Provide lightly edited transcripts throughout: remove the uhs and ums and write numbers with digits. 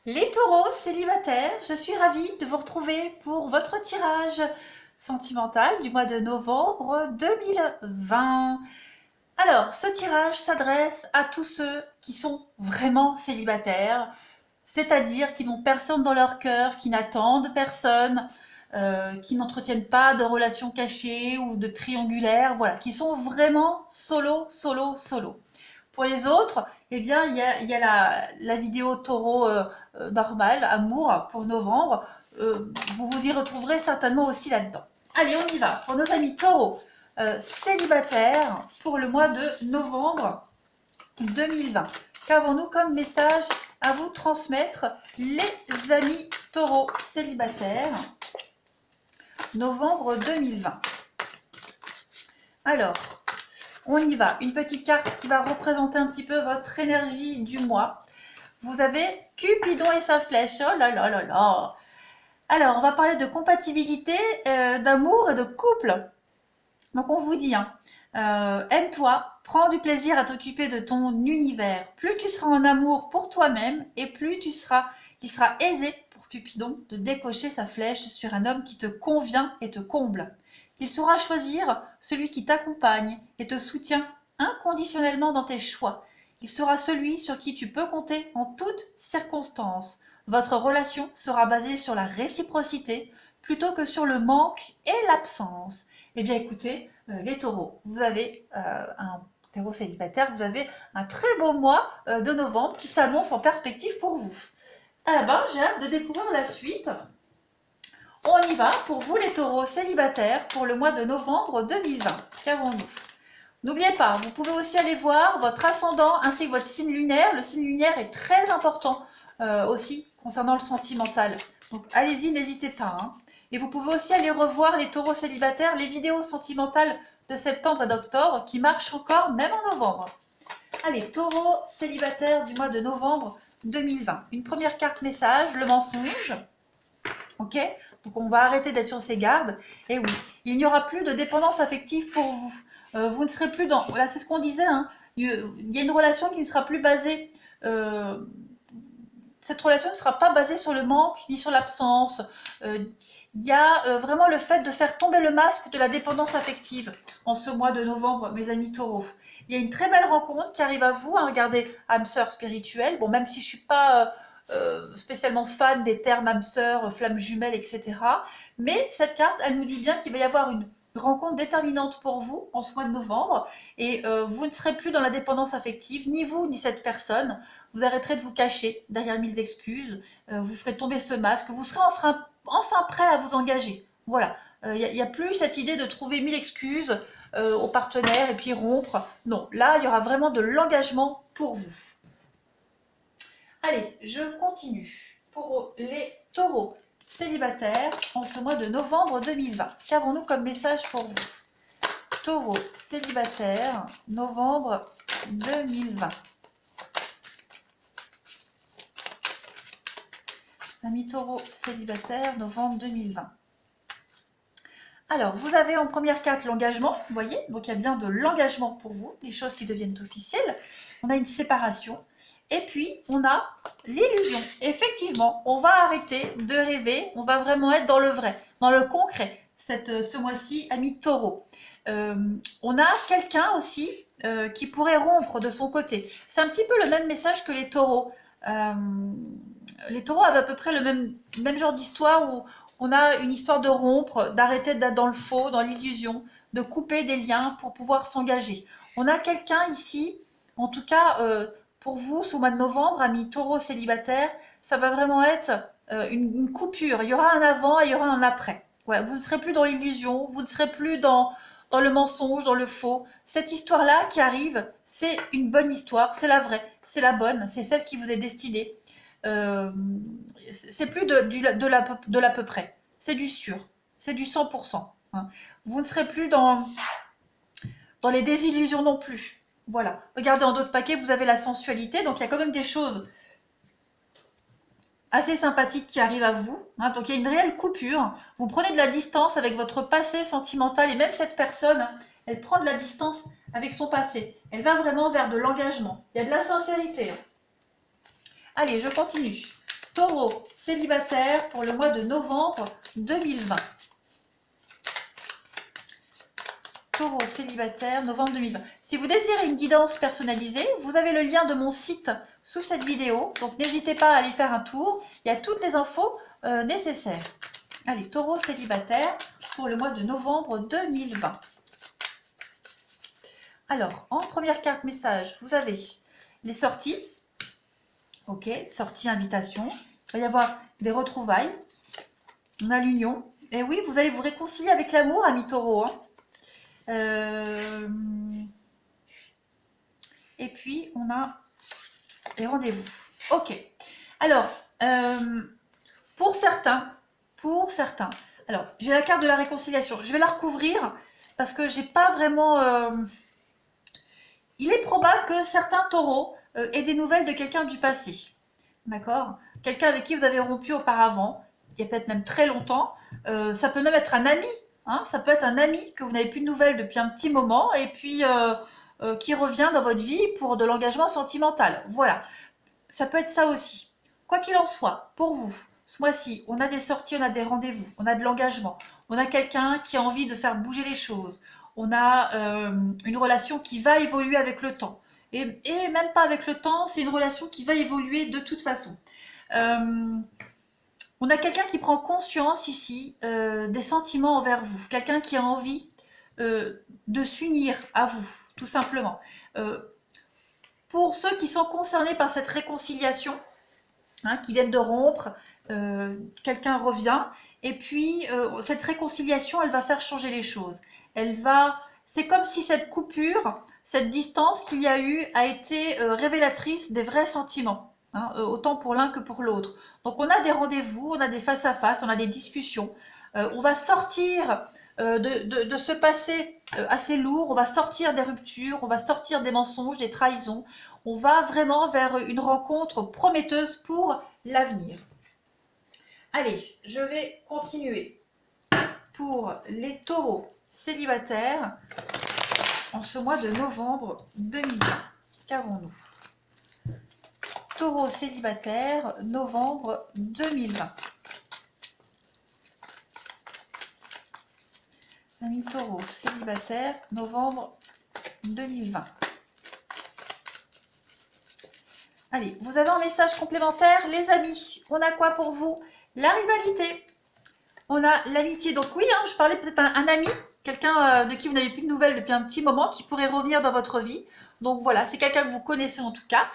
Les taureaux célibataires, je suis ravie de vous retrouver pour votre tirage sentimental du mois de novembre 2020. Alors, ce tirage s'adresse à tous ceux qui sont vraiment célibataires, c'est-à-dire qui n'ont personne dans leur cœur, qui n'attendent personne, qui n'entretiennent pas de relations cachées ou de triangulaires, voilà, qui sont vraiment solo, solo, solo. Pour les autres, eh bien, il y a la vidéo taureau normale, amour, pour novembre. Vous vous y retrouverez certainement aussi là-dedans. Allez, on y va. Pour nos amis taureaux célibataires, pour le mois de novembre 2020. Qu'avons-nous comme message à vous transmettre, les amis taureaux célibataires, novembre 2020? Alors, on y va. Une petite carte qui va représenter un petit peu votre énergie du mois. Vous avez Cupidon et sa flèche. Oh là là là là. Alors, on va parler de compatibilité, d'amour et de couple. Donc, on vous dit, aime-toi, prends du plaisir à t'occuper de ton univers. Plus tu seras en amour pour toi-même et plus il sera aisé pour Cupidon de décocher sa flèche sur un homme qui te convient et te comble. Il saura choisir celui qui t'accompagne et te soutient inconditionnellement dans tes choix. Il sera celui sur qui tu peux compter en toutes circonstances. Votre relation sera basée sur la réciprocité plutôt que sur le manque et l'absence. Eh bien écoutez, les taureaux, vous avez un taureau célibataire, vous avez un très beau mois de novembre qui s'annonce en perspective pour vous. Ah ben, j'ai hâte de découvrir la suite. On y va pour vous les taureaux célibataires pour le mois de novembre 2020. Qu'avons-nous? N'oubliez pas, vous pouvez aussi aller voir votre ascendant ainsi que votre signe lunaire. Le signe lunaire est très important aussi concernant le sentimental. Donc allez-y, n'hésitez pas. Et vous pouvez aussi aller revoir les taureaux célibataires, les vidéos sentimentales de septembre et d'octobre qui marchent encore même en novembre. Allez, taureaux célibataires du mois de novembre 2020. Une première carte message, le mensonge. Ok, donc on va arrêter d'être sur ses gardes. Et oui, il n'y aura plus de dépendance affective pour vous. Vous ne serez plus dans... Voilà, c'est ce qu'on disait. Il y a une relation qui ne sera plus basée... cette relation ne sera pas basée sur le manque ni sur l'absence. Il y a vraiment le fait de faire tomber le masque de la dépendance affective en ce mois de novembre, mes amis taureaux. Il y a une très belle rencontre qui arrive à vous. Regardez, âme sœur spirituelle. Bon, même si je ne suis pas... spécialement fan des termes âme sœur, flamme jumelle, etc. Mais cette carte, elle nous dit bien qu'il va y avoir une rencontre déterminante pour vous en ce mois de novembre et vous ne serez plus dans la dépendance affective, ni vous ni cette personne. Vous arrêterez de vous cacher derrière mille excuses, vous ferez tomber ce masque, vous serez enfin prêt à vous engager. Voilà, il n'y a plus cette idée de trouver mille excuses au partenaire et puis rompre. Non, là, il y aura vraiment de l'engagement pour vous. Allez, je continue. Pour les taureaux célibataires en ce mois de novembre 2020. Qu'avons-nous comme message pour vous? Taureaux célibataires, novembre 2020. Amis taureaux célibataires, novembre 2020. Alors, vous avez en première carte l'engagement, vous voyez, donc il y a bien de l'engagement pour vous, des choses qui deviennent officielles. On a une séparation, et puis on a l'illusion. Effectivement, on va arrêter de rêver, on va vraiment être dans le vrai, dans le concret, ce mois-ci, amis taureaux. On a quelqu'un aussi qui pourrait rompre de son côté. C'est un petit peu le même message que les taureaux. Les taureaux avaient à peu près le même genre d'histoire où on a une histoire de rompre, d'arrêter d'être dans le faux, dans l'illusion, de couper des liens pour pouvoir s'engager. On a quelqu'un ici, en tout cas pour vous, ce mois de novembre, amis taureaux célibataires, ça va vraiment être une coupure. Il y aura un avant et il y aura un après. Voilà, vous ne serez plus dans l'illusion, vous ne serez plus dans le mensonge, dans le faux. Cette histoire-là qui arrive, c'est une bonne histoire, c'est la vraie, c'est la bonne, c'est celle qui vous est destinée. C'est plus de l'à peu près, c'est du sûr, c'est du 100%. Vous ne serez plus dans les désillusions non plus. Voilà, regardez en d'autres paquets, vous avez la sensualité, donc il y a quand même des choses assez sympathiques qui arrivent à vous. Donc il y a une réelle coupure, vous prenez de la distance avec votre passé sentimental, et même cette personne, elle prend de la distance avec son passé. Elle va vraiment vers de l'engagement, il y a de la sincérité. Allez, je continue. Taureau célibataire pour le mois de novembre 2020. Taureau célibataire, novembre 2020. Si vous désirez une guidance personnalisée, vous avez le lien de mon site sous cette vidéo. Donc n'hésitez pas à aller faire un tour. Il y a toutes les infos nécessaires. Allez, Taureau célibataire pour le mois de novembre 2020. Alors, en première carte message, vous avez les sorties. Ok, sortie, invitation. Il va y avoir des retrouvailles. On a l'union. Et oui, vous allez vous réconcilier avec l'amour, ami Taureau. Et puis, on a les rendez-vous. Ok. Alors, pour certains, alors, j'ai la carte de la réconciliation. Je vais la recouvrir parce que j'ai pas vraiment... Il est probable que certains taureaux aient des nouvelles de quelqu'un du passé. D'accord? Quelqu'un avec qui vous avez rompu auparavant, il y a peut-être même très longtemps. Ça peut même être un ami. Hein, ça peut être un ami que vous n'avez plus de nouvelles depuis un petit moment et puis qui revient dans votre vie pour de l'engagement sentimental. Voilà, ça peut être ça aussi. Quoi qu'il en soit, pour vous, ce mois-ci, on a des sorties, on a des rendez-vous, on a de l'engagement, on a quelqu'un qui a envie de faire bouger les choses, on a une relation qui va évoluer avec le temps. Et même pas avec le temps, c'est une relation qui va évoluer de toute façon. On a quelqu'un qui prend conscience ici des sentiments envers vous. Quelqu'un qui a envie de s'unir à vous, tout simplement. Pour ceux qui sont concernés par cette réconciliation, hein, qui viennent de rompre, quelqu'un revient. Et puis, cette réconciliation, elle va faire changer les choses. C'est comme si cette coupure, cette distance qu'il y a eu a été révélatrice des vrais sentiments. Hein, autant pour l'un que pour l'autre. Donc on a des rendez-vous, on a des face-à-face, on a des discussions. On va sortir de ce passé assez lourd, on va sortir des ruptures, on va sortir des mensonges, des trahisons. On va vraiment vers une rencontre prometteuse pour l'avenir. Allez, je vais continuer pour les taureaux célibataires en ce mois de novembre 2020. Qu'avons-nous ? Taureau célibataire, novembre 2020. Ami Taureau célibataire, novembre 2020. Allez, vous avez un message complémentaire, les amis. On a quoi pour vous? La rivalité. On a l'amitié. Donc oui, hein, je parlais peut-être un ami, quelqu'un de qui vous n'avez plus de nouvelles depuis un petit moment, qui pourrait revenir dans votre vie. Donc voilà, c'est quelqu'un que vous connaissez en tout cas.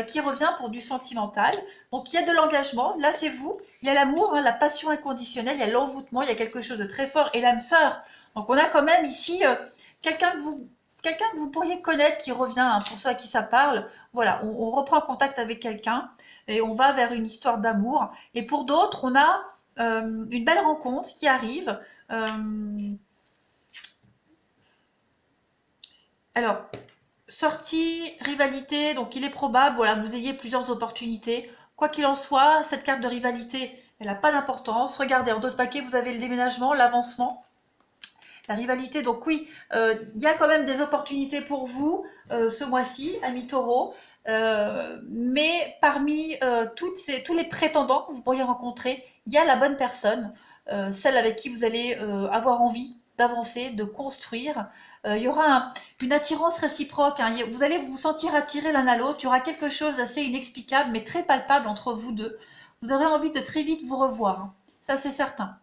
Qui revient pour du sentimental. Donc il y a de l'engagement, là c'est vous, il y a l'amour, hein, la passion inconditionnelle, il y a l'envoûtement, il y a quelque chose de très fort et l'âme sœur. Donc on a quand même ici quelqu'un que vous pourriez connaître qui revient, hein, pour ceux à qui ça parle. Voilà, on reprend contact avec quelqu'un et on va vers une histoire d'amour. Et pour d'autres, on a une belle rencontre qui arrive. Alors, sortie, rivalité, donc il est probable voilà, que vous ayez plusieurs opportunités. Quoi qu'il en soit, cette carte de rivalité, elle n'a pas d'importance. Regardez, en dos de paquet, vous avez le déménagement, l'avancement, la rivalité. Donc oui, il y a quand même des opportunités pour vous ce mois-ci, ami Taureau. Mais parmi tous les prétendants que vous pourriez rencontrer, il y a la bonne personne, celle avec qui vous allez avoir envie d'avancer, de construire. Il y aura une attirance réciproque, hein. Vous allez vous sentir attirés l'un à l'autre. Il y aura quelque chose d'assez inexplicable, mais très palpable entre vous deux. Vous aurez envie de très vite vous revoir, hein. Ça c'est certain.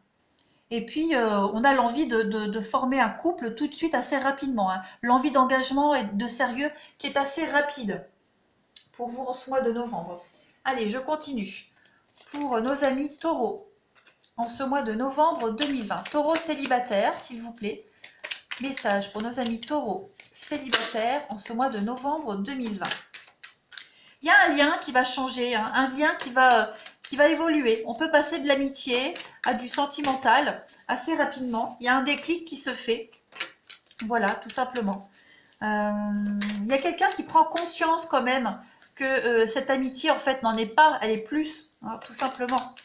Et puis, on a l'envie de former un couple tout de suite assez rapidement, hein. L'envie d'engagement et de sérieux qui est assez rapide pour vous en ce mois de novembre. Allez, je continue. Pour nos amis taureaux, en ce mois de novembre 2020. Taureau célibataire, s'il vous plaît. Message pour nos amis taureaux célibataires en ce mois de novembre 2020. Il y a un lien qui va changer, hein, un lien qui va évoluer. On peut passer de l'amitié à du sentimental assez rapidement. Il y a un déclic qui se fait. Voilà, tout simplement. Il y a quelqu'un qui prend conscience quand même que cette amitié, en fait, n'en est pas, elle est plus, hein, tout simplement.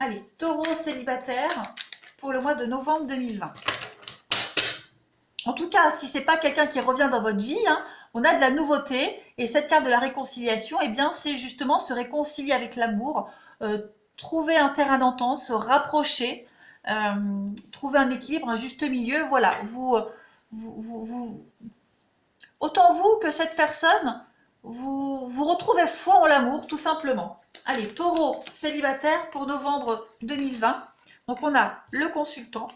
Allez, taureau célibataire pour le mois de novembre 2020. En tout cas, si ce n'est pas quelqu'un qui revient dans votre vie, hein, on a de la nouveauté. Et cette carte de la réconciliation, eh bien, c'est justement se réconcilier avec l'amour, trouver un terrain d'entente, se rapprocher, trouver un équilibre, un juste milieu. Voilà, autant vous que cette personne, vous retrouvez foi en l'amour, tout simplement. Allez, taureau célibataire pour novembre 2020. Donc on a le consultant.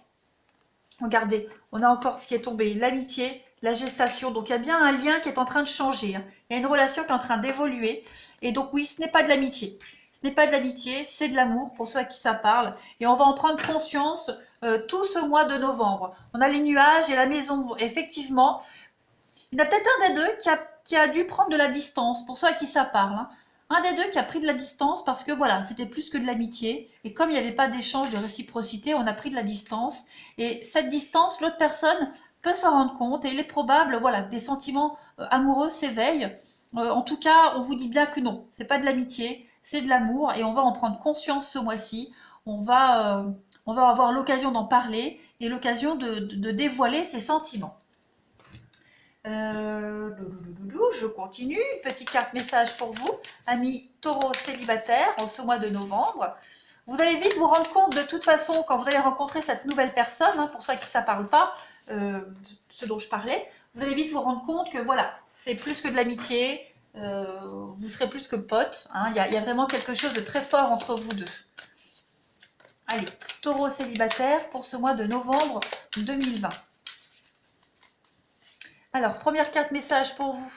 Regardez, on a encore ce qui est tombé, l'amitié, la gestation. Donc il y a bien un lien qui est en train de changer. Hein. Il y a une relation qui est en train d'évoluer. Et donc oui, ce n'est pas de l'amitié. Ce n'est pas de l'amitié, c'est de l'amour pour ceux à qui ça parle. Et on va en prendre conscience tout ce mois de novembre. On a les nuages et la maison. Effectivement, il y en a peut-être un des deux qui a dû prendre de la distance pour ceux à qui ça parle. Hein. Un des deux qui a pris de la distance parce que voilà, c'était plus que de l'amitié. Et comme il n'y avait pas d'échange de réciprocité, on a pris de la distance. Et cette distance, l'autre personne peut s'en rendre compte. Et il est probable voilà, que des sentiments amoureux s'éveillent. En tout cas, on vous dit bien que non, c'est pas de l'amitié, c'est de l'amour. Et on va en prendre conscience ce mois-ci. On va avoir l'occasion d'en parler et l'occasion de dévoiler ses sentiments. Je continue, une petite carte message pour vous, amis taureau célibataire en ce mois de novembre. Vous allez vite vous rendre compte de toute façon quand vous allez rencontrer cette nouvelle personne, hein, pour ceux à qui ça ne parle pas, ce dont je parlais, vous allez vite vous rendre compte que voilà, c'est plus que de l'amitié, vous serez plus que potes, hein, y a vraiment quelque chose de très fort entre vous deux. Allez, taureau célibataire pour ce mois de novembre 2020. Alors, première carte message pour vous.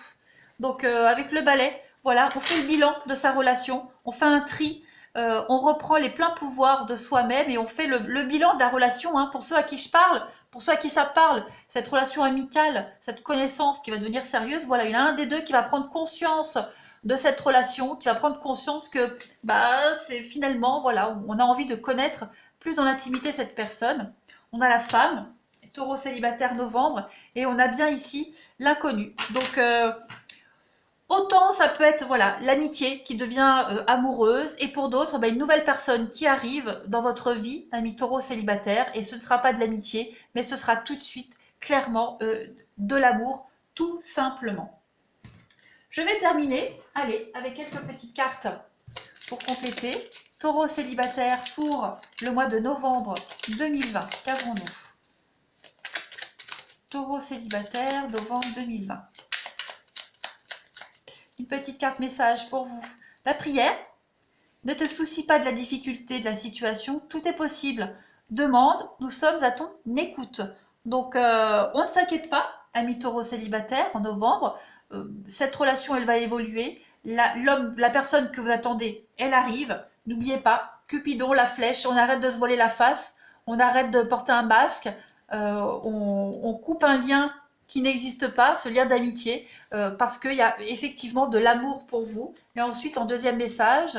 Donc, avec le balai, voilà, on fait le bilan de sa relation, on fait un tri, on reprend les pleins pouvoirs de soi-même et on fait le bilan de la relation. Hein, pour ceux à qui je parle, pour ceux à qui ça parle, cette relation amicale, cette connaissance qui va devenir sérieuse, voilà, il y en a un des deux qui va prendre conscience de cette relation, qui va prendre conscience que bah, c'est finalement, voilà, on a envie de connaître plus en intimité cette personne. On a la femme, taureau célibataire novembre, et on a bien ici l'inconnu. Donc, autant ça peut être voilà l'amitié qui devient amoureuse, et pour d'autres, une nouvelle personne qui arrive dans votre vie, ami taureau célibataire, et ce ne sera pas de l'amitié, mais ce sera tout de suite, clairement, de l'amour, tout simplement. Je vais terminer, allez, avec quelques petites cartes pour compléter. Taureau célibataire pour le mois de novembre 2020, qu'avons-nous ? Taureau célibataire, novembre 2020. Une petite carte message pour vous. La prière. Ne te soucie pas de la difficulté de la situation. Tout est possible. Demande, nous sommes à ton écoute. Donc, on ne s'inquiète pas, ami taureau célibataire, en novembre. Cette relation, elle va évoluer. La personne que vous attendez, elle arrive. N'oubliez pas, Cupidon, la flèche, on arrête de se voiler la face. On arrête de porter un masque. On coupe un lien qui n'existe pas, ce lien d'amitié, parce qu'il y a effectivement de l'amour pour vous. Et ensuite, en deuxième message,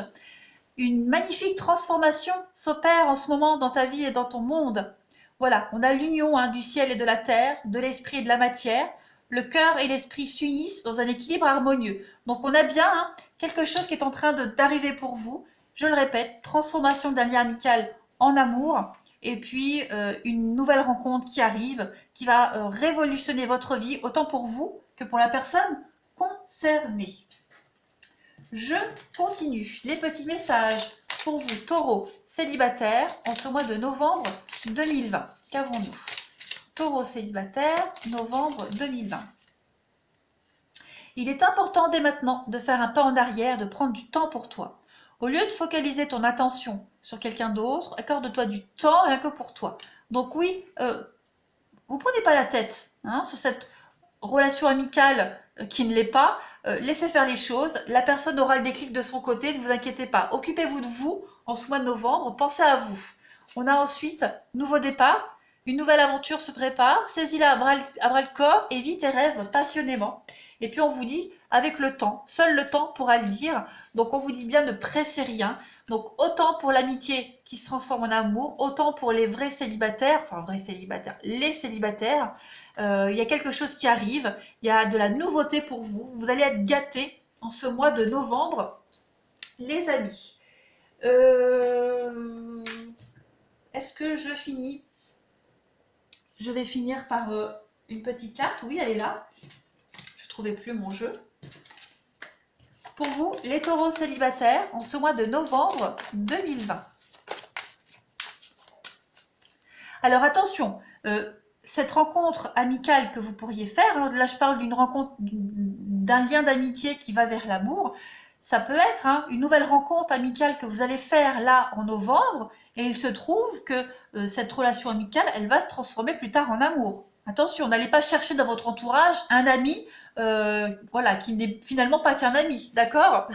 une magnifique transformation s'opère en ce moment dans ta vie et dans ton monde. Voilà, on a l'union du ciel et de la terre, de l'esprit et de la matière. Le cœur et l'esprit s'unissent dans un équilibre harmonieux. Donc on a bien quelque chose qui est en train d'arriver pour vous. Je le répète, transformation d'un lien amical en amour. Et puis une nouvelle rencontre qui arrive, qui va révolutionner votre vie, autant pour vous que pour la personne concernée. Je continue. Les petits messages pour vous, taureau célibataire, en ce mois de novembre 2020. Qu'avons-nous ? Taureau célibataire, novembre 2020. Il est important dès maintenant de faire un pas en arrière, de prendre du temps pour toi. Au lieu de focaliser ton attention sur quelqu'un d'autre, accorde-toi du temps rien que pour toi. Donc oui, vous ne prenez pas la tête sur cette relation amicale qui ne l'est pas. Laissez faire les choses. La personne aura le déclic de son côté, ne vous inquiétez pas. Occupez-vous de vous en ce mois de novembre, pensez à vous. On a ensuite nouveau départ, une nouvelle aventure se prépare, saisis-la à bras le corps et vis tes rêves passionnément. Et puis on vous dit, avec le temps, seul le temps pourra le dire. Donc on vous dit bien, ne pressez rien. Donc autant pour l'amitié qui se transforme en amour, autant pour les vrais célibataires, les célibataires, il y a quelque chose qui arrive, il y a de la nouveauté pour vous. Vous allez être gâtés en ce mois de novembre, les amis. Est-ce que je finis ? Je vais finir par une petite carte. Oui, elle est là. trouvais plus mon jeu. Pour vous, les taureaux célibataires, en ce mois de novembre 2020. Alors attention, cette rencontre amicale que vous pourriez faire, là je parle d'une rencontre, d'un lien d'amitié qui va vers l'amour, ça peut être une nouvelle rencontre amicale que vous allez faire là en novembre, et il se trouve que cette relation amicale, elle va se transformer plus tard en amour. Attention, n'allez pas chercher dans votre entourage un ami, voilà, qui n'est finalement pas qu'un ami, d'accord?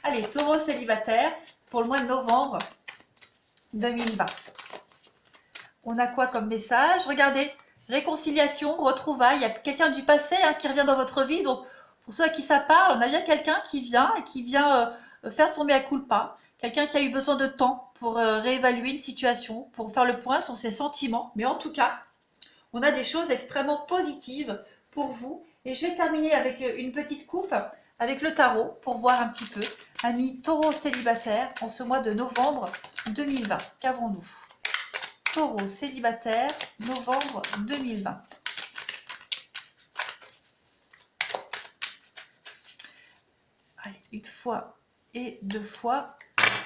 Allez, taureau célibataire pour le mois de novembre 2020. On a quoi comme message? Regardez, réconciliation, retrouvailles. Il y a quelqu'un du passé qui revient dans votre vie. Donc, pour ceux à qui ça parle, on a bien quelqu'un qui vient et qui vient faire son mea culpa. Quelqu'un qui a eu besoin de temps pour réévaluer une situation, pour faire le point sur ses sentiments. Mais en tout cas, on a des choses extrêmement positives pour vous. Et je vais terminer avec une petite coupe avec le tarot pour voir un petit peu. Amis taureau célibataire en ce mois de novembre 2020. Qu'avons-nous? Taureau célibataire, novembre 2020. Allez, une fois et deux fois.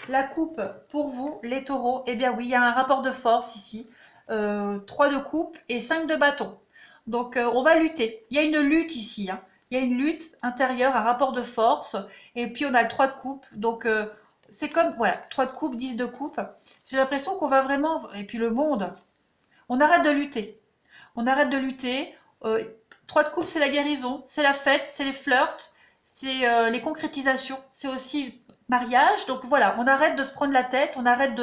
La coupe pour vous, les taureaux. Eh bien oui, il y a un rapport de force ici. 3 de coupe et 5 de bâton. Donc on va lutter. Il y a une lutte ici. Il y a une lutte intérieure, un rapport de force. Et puis on a le 3 de coupe. Donc c'est comme, voilà, 3 de coupe, 10 de coupe. J'ai l'impression qu'on va vraiment... Et puis le monde, on arrête de lutter. On arrête de lutter. 3 de coupe, c'est la guérison, c'est la fête, c'est les flirts, c'est les concrétisations. C'est aussi mariage. Donc voilà, on arrête de se prendre la tête, on arrête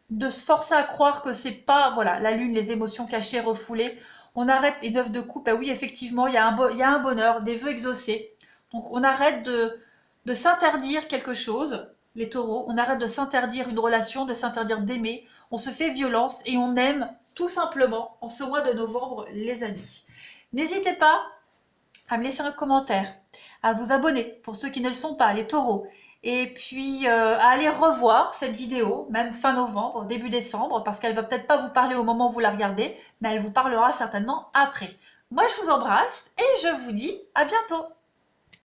de se forcer à croire que c'est pas, voilà, la lune, les émotions cachées, refoulées. On arrête, et 9 de coupe, bah oui, effectivement, il y a un bonheur, des vœux exaucés. Donc on arrête de s'interdire quelque chose. Les taureaux, on arrête de s'interdire une relation, de s'interdire d'aimer. On se fait violence et on aime tout simplement en ce mois de novembre, les amis. N'hésitez pas à me laisser un commentaire, à vous abonner pour ceux qui ne le sont pas, les taureaux. Et puis à aller revoir cette vidéo, même fin novembre, début décembre, parce qu'elle va peut-être pas vous parler au moment où vous la regardez, mais elle vous parlera certainement après. Moi, je vous embrasse et je vous dis à bientôt.